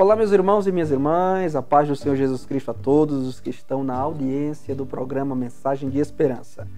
Olá, meus irmãos e minhas irmãs, a paz do Senhor Jesus Cristo a todos os que estão na audiência do programa Mensagem de Esperança.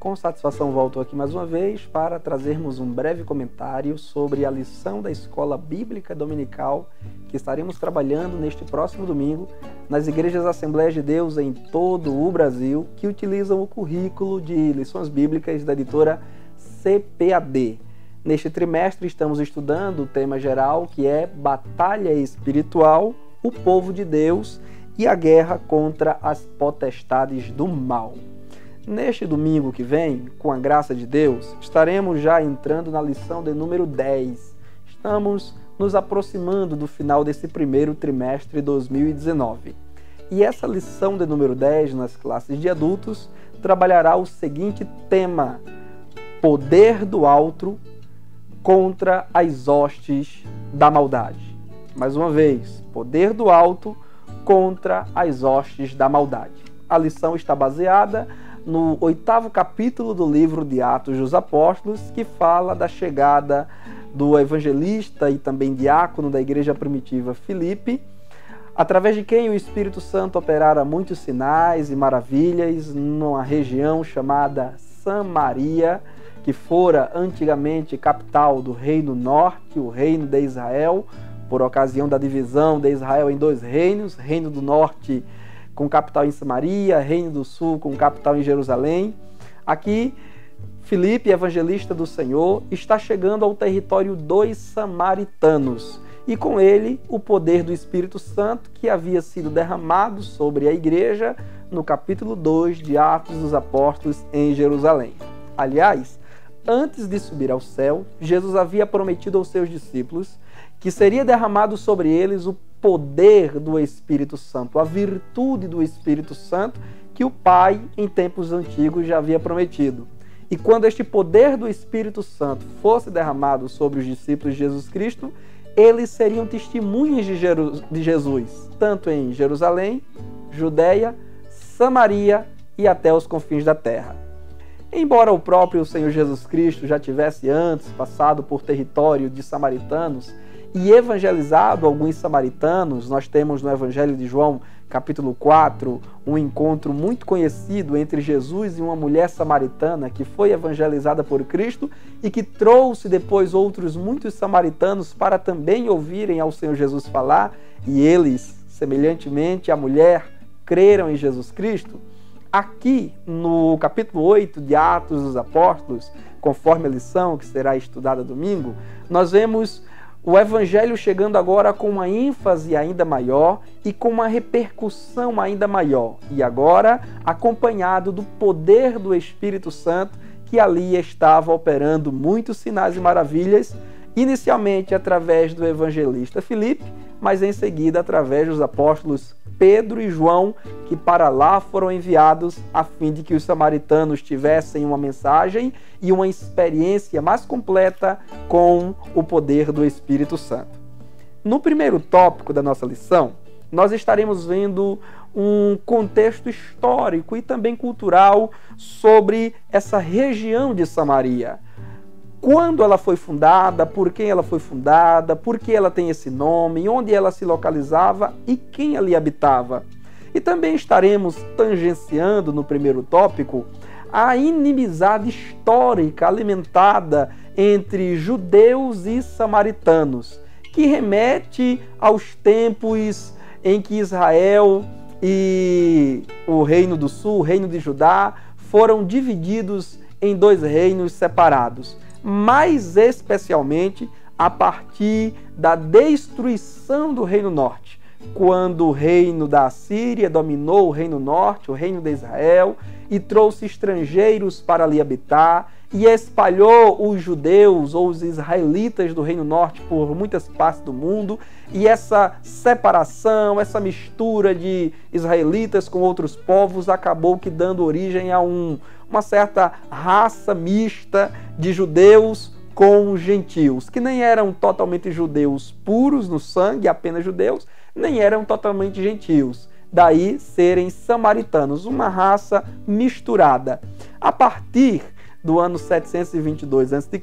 Com satisfação volto aqui mais uma vez para trazermos um breve comentário sobre a lição da Escola Bíblica Dominical que estaremos trabalhando neste próximo domingo nas igrejas Assembleias de Deus em todo o Brasil que utilizam o currículo de lições bíblicas da editora CPAD. Neste trimestre estamos estudando o tema geral que é Batalha Espiritual, o Povo de Deus e a Guerra contra as Potestades do Mal. Neste domingo que vem, com a graça de Deus, estaremos já entrando na lição de número 10. Estamos nos aproximando do final desse primeiro trimestre de 2019. E essa lição de número 10 nas classes de adultos trabalhará o seguinte tema: Poder do Alto contra as hostes da maldade. Mais uma vez, poder do alto contra as hostes da maldade. A lição está baseada no 8º capítulo do livro de Atos dos Apóstolos, que fala da chegada do evangelista e também diácono da igreja primitiva Filipe, através de quem o Espírito Santo operara muitos sinais e maravilhas numa região chamada Samaria, que fora antigamente capital do Reino Norte, o Reino de Israel, por ocasião da divisão de Israel em dois reinos, Reino do Norte com capital em Samaria, Reino do Sul com capital em Jerusalém. Aqui, Filipe, evangelista do Senhor, está chegando ao território dos samaritanos e com ele o poder do Espírito Santo que havia sido derramado sobre a igreja no capítulo 2 de Atos dos Apóstolos em Jerusalém. Aliás, antes de subir ao céu, Jesus havia prometido aos seus discípulos que seria derramado sobre eles o poder do Espírito Santo, a virtude do Espírito Santo que o Pai, em tempos antigos, já havia prometido. E quando este poder do Espírito Santo fosse derramado sobre os discípulos de Jesus Cristo, eles seriam testemunhas de Jesus, tanto em Jerusalém, Judeia, Samaria e até os confins da terra. Embora o próprio Senhor Jesus Cristo já tivesse antes passado por território de samaritanos e evangelizado alguns samaritanos, nós temos no Evangelho de João, capítulo 4, um encontro muito conhecido entre Jesus e uma mulher samaritana que foi evangelizada por Cristo e que trouxe depois outros muitos samaritanos para também ouvirem ao Senhor Jesus falar, e eles, semelhantemente à mulher, creram em Jesus Cristo. Aqui, no capítulo 8 de Atos dos Apóstolos, conforme a lição que será estudada domingo, nós vemos o Evangelho chegando agora com uma ênfase ainda maior e com uma repercussão ainda maior. E agora, acompanhado do poder do Espírito Santo, que ali estava operando muitos sinais e maravilhas, inicialmente através do evangelista Filipe, mas em seguida através dos apóstolos Pedro e João, que para lá foram enviados a fim de que os samaritanos tivessem uma mensagem e uma experiência mais completa com o poder do Espírito Santo. No primeiro tópico da nossa lição, nós estaremos vendo um contexto histórico e também cultural sobre essa região de Samaria. Quando ela foi fundada, por quem ela foi fundada, por que ela tem esse nome, onde ela se localizava e quem ali habitava. E também estaremos tangenciando no primeiro tópico a inimizade histórica alimentada entre judeus e samaritanos, que remete aos tempos em que Israel e o Reino do Sul, o Reino de Judá, foram divididos em dois reinos separados, mais especialmente a partir da destruição do Reino Norte, quando o reino da Assíria dominou o Reino Norte, o reino de Israel, e trouxe estrangeiros para ali habitar, e espalhou os judeus ou os israelitas do Reino Norte por muitas partes do mundo, e essa separação, essa mistura de israelitas com outros povos acabou que dando origem a uma certa raça mista de judeus com gentios, que nem eram totalmente judeus puros no sangue, apenas judeus, nem eram totalmente gentios. Daí serem samaritanos, uma raça misturada. A partir do ano 722 a.C.,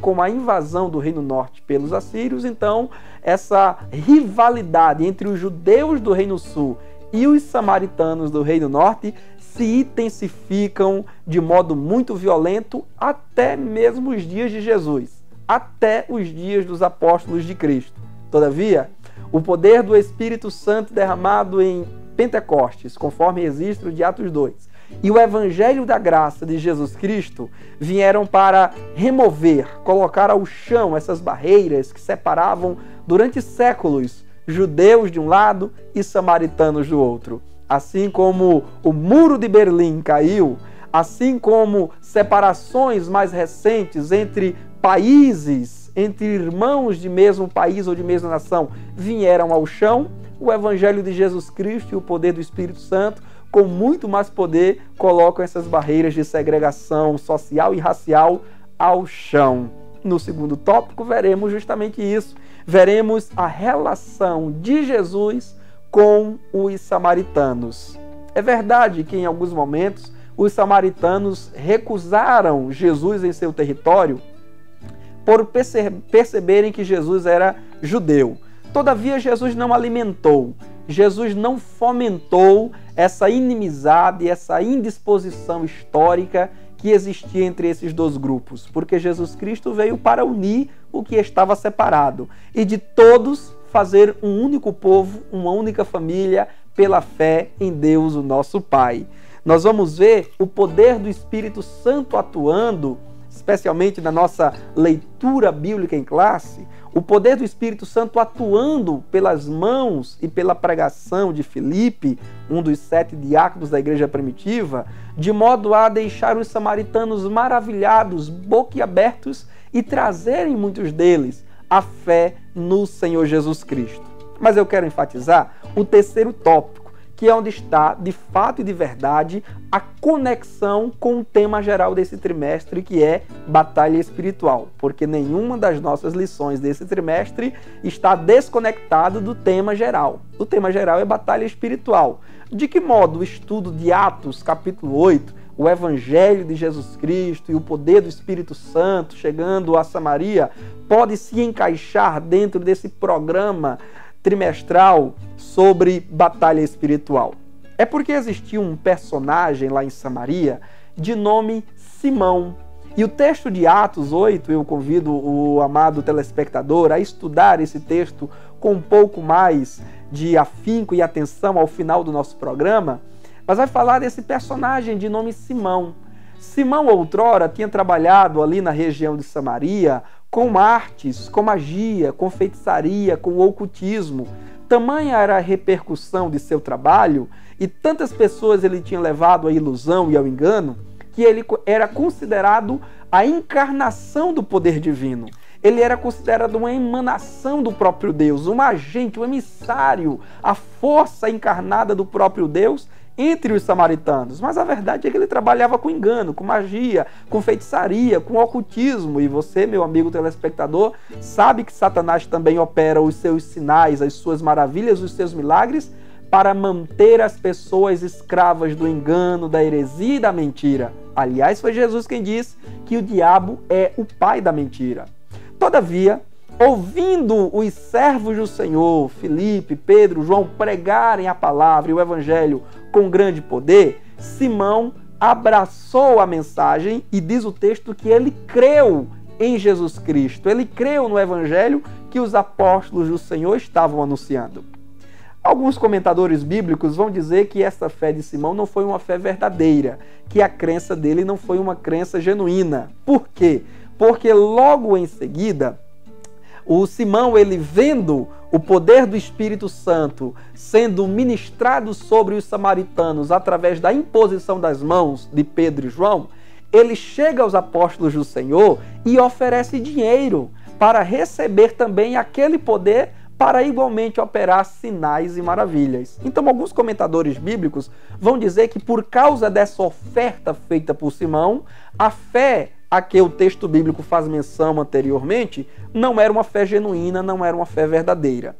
com a invasão do Reino Norte pelos assírios. Então, essa rivalidade entre os judeus do Reino Sul e os samaritanos do Reino Norte se intensificam de modo muito violento até mesmo os dias de Jesus, até os dias dos apóstolos de Cristo. Todavia, o poder do Espírito Santo derramado em Pentecostes, conforme registro de Atos 2, e o Evangelho da Graça de Jesus Cristo vieram para remover, colocar ao chão essas barreiras que separavam durante séculos judeus de um lado e samaritanos do outro. Assim como o Muro de Berlim caiu, assim como separações mais recentes entre países, entre irmãos de mesmo país ou de mesma nação, vieram ao chão, o Evangelho de Jesus Cristo e o poder do Espírito Santo, com muito mais poder, colocam essas barreiras de segregação social e racial ao chão. No segundo tópico, veremos justamente isso. Veremos a relação de Jesus com os samaritanos. É verdade que em alguns momentos os samaritanos recusaram Jesus em seu território por perceberem que Jesus era judeu. Todavia, Jesus não alimentou, Jesus não fomentou essa inimizade, essa indisposição histórica que existia entre esses dois grupos, porque Jesus Cristo veio para unir o que estava separado e de todos fazer um único povo, uma única família, pela fé em Deus, o nosso Pai. Nós vamos ver o poder do Espírito Santo atuando, especialmente na nossa leitura bíblica em classe, o poder do Espírito Santo atuando pelas mãos e pela pregação de Filipe, um dos 7 diáconos da igreja primitiva, de modo a deixar os samaritanos maravilhados, boquiabertos e trazerem muitos deles a fé no Senhor Jesus Cristo. Mas eu quero enfatizar o terceiro tópico, que é onde está, de fato e de verdade, a conexão com o tema geral desse trimestre, que é batalha espiritual, porque nenhuma das nossas lições desse trimestre está desconectada do tema geral. O tema geral é batalha espiritual. De que modo o estudo de Atos, capítulo 8, o Evangelho de Jesus Cristo e o poder do Espírito Santo chegando a Samaria pode se encaixar dentro desse programa trimestral sobre batalha espiritual? É porque existia um personagem lá em Samaria de nome Simão. E o texto de Atos 8, eu convido o amado telespectador a estudar esse texto com um pouco mais de afinco e atenção ao final do nosso programa, mas vai falar desse personagem de nome Simão. Simão, outrora, tinha trabalhado ali na região de Samaria com artes, com magia, com feitiçaria, com ocultismo. Tamanha era a repercussão de seu trabalho e tantas pessoas ele tinha levado à ilusão e ao engano, que ele era considerado a encarnação do poder divino. Ele era considerado uma emanação do próprio Deus, um agente, um emissário, a força encarnada do próprio Deus entre os samaritanos. Mas a verdade é que ele trabalhava com engano, com magia, com feitiçaria, com ocultismo. E você, meu amigo telespectador, sabe que Satanás também opera os seus sinais, as suas maravilhas, os seus milagres para manter as pessoas escravas do engano, da heresia e da mentira. Aliás, foi Jesus quem disse que o diabo é o pai da mentira. Todavia, ouvindo os servos do Senhor, Filipe, Pedro, João, pregarem a palavra e o evangelho com grande poder, Simão abraçou a mensagem e diz o texto que ele creu em Jesus Cristo. Ele creu no evangelho que os apóstolos do Senhor estavam anunciando. Alguns comentadores bíblicos vão dizer que essa fé de Simão não foi uma fé verdadeira, que a crença dele não foi uma crença genuína. Por quê? Porque logo em seguida, o Simão, ele vendo o poder do Espírito Santo sendo ministrado sobre os samaritanos através da imposição das mãos de Pedro e João, ele chega aos apóstolos do Senhor e oferece dinheiro para receber também aquele poder para igualmente operar sinais e maravilhas. Então, alguns comentadores bíblicos vão dizer que por causa dessa oferta feita por Simão, a fé a que o texto bíblico faz menção anteriormente não era uma fé genuína, não era uma fé verdadeira.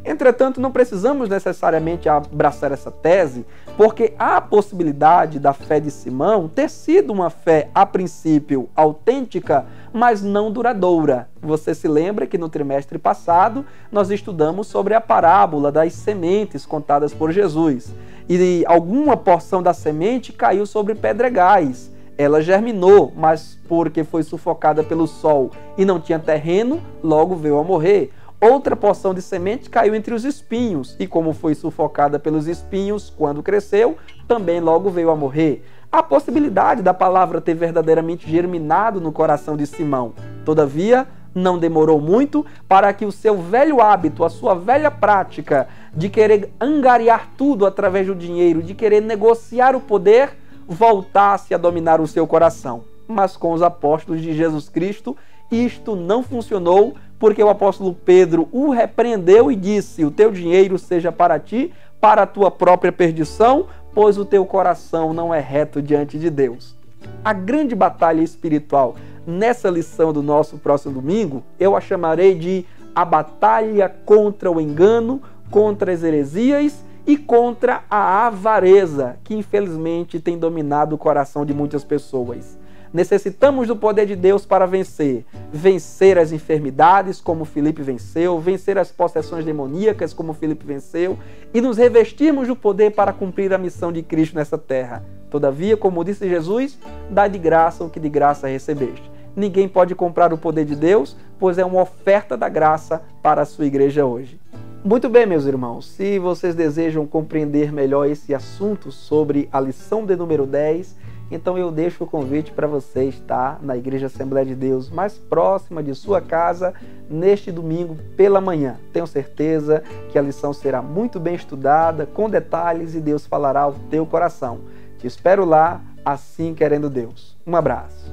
Entretanto, não precisamos necessariamente abraçar essa tese, porque há a possibilidade da fé de Simão ter sido uma fé, a princípio, autêntica, mas não duradoura. Você se lembra que no trimestre passado nós estudamos sobre a parábola das sementes contadas por Jesus. E alguma porção da semente caiu sobre pedregais. Ela germinou, mas porque foi sufocada pelo sol e não tinha terreno, logo veio a morrer. Outra porção de semente caiu entre os espinhos, e como foi sufocada pelos espinhos quando cresceu, também logo veio a morrer. A possibilidade da palavra ter verdadeiramente germinado no coração de Simão. Todavia, não demorou muito para que o seu velho hábito, a sua velha prática de querer angariar tudo através do dinheiro, de querer negociar o poder, voltasse a dominar o seu coração. Mas com os apóstolos de Jesus Cristo, isto não funcionou, porque o apóstolo Pedro o repreendeu e disse: o teu dinheiro seja para ti, para a tua própria perdição, pois o teu coração não é reto diante de Deus. A grande batalha espiritual nessa lição do nosso próximo domingo, eu a chamarei de a batalha contra o engano, contra as heresias e contra a avareza, que infelizmente tem dominado o coração de muitas pessoas. Necessitamos do poder de Deus para vencer. Vencer as enfermidades, como Filipe venceu, vencer as possessões demoníacas, como Filipe venceu, e nos revestirmos do poder para cumprir a missão de Cristo nessa terra. Todavia, como disse Jesus, dá de graça o que de graça recebeste. Ninguém pode comprar o poder de Deus, pois é uma oferta da graça para a sua igreja hoje. Muito bem, meus irmãos, se vocês desejam compreender melhor esse assunto sobre a lição de número 10, então eu deixo o convite para você estar na Igreja Assembleia de Deus mais próxima de sua casa neste domingo pela manhã. Tenho certeza que a lição será muito bem estudada, com detalhes, e Deus falará ao teu coração. Te espero lá, assim querendo Deus. Um abraço.